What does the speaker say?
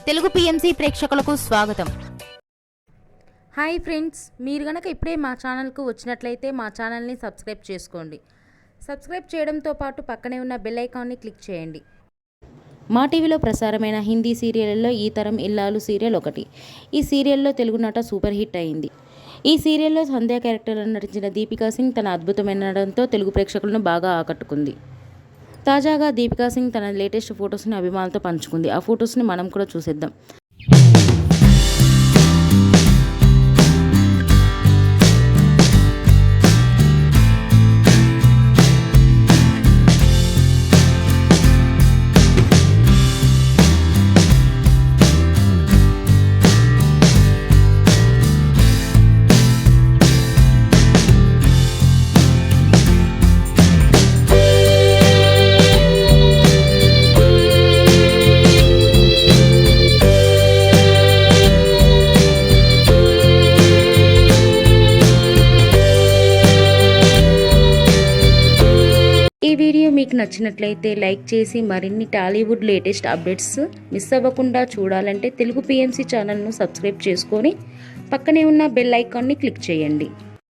Telugu PMC ప్రేక్షకులకు స్వాగతం. Hi friends, మీరు గనక ఇప్పుడే మా ఛానల్కు వచ్చినట్లయితే మా ఛానల్ని సబ్స్క్రైబ్ చేసుకోండి. సబ్స్క్రైబ్ చేయడంతో పాటు పక్కనే ఉన్న బెల్ ఐకాన్ని క్లిక్ చేయండి. మా టీవీలో ప్రసారమైన హిందీ సీరియళ్లలో ఈ తరం ఇల్లాలు సీరియల్ ఒకటి. ఈ సీరియల్లో తెలుగు నట సూపర్ హిట్ అయింది. ఈ సీరియల్లో సంధ్య క్యారెక్టర్లో నటించిన దీపికా సింగ్ తన అద్భుతమైన నటనతో తెలుగు ప్రేక్షకులను బాగా ఆకట్టుకుంది. తాజాగా దీపికా సింగ్ తన లేటెస్ట్ ఫొటోస్ని అభిమానులతో పంచుకుంది. ఆ ఫొటోస్ని మనం కూడా చూసేద్దాం. ఈ వీడియో మీకు నచ్చినట్లయితే లైక్ చేసి మరిన్ని టాలీవుడ్ లేటెస్ట్ అప్డేట్స్ మిస్ అవ్వకుండా చూడాలంటే తెలుగు పిఎంసి ఛానల్ను సబ్స్క్రైబ్ చేసుకొని పక్కనే ఉన్న బెల్ ఐకాన్ని క్లిక్ చేయండి.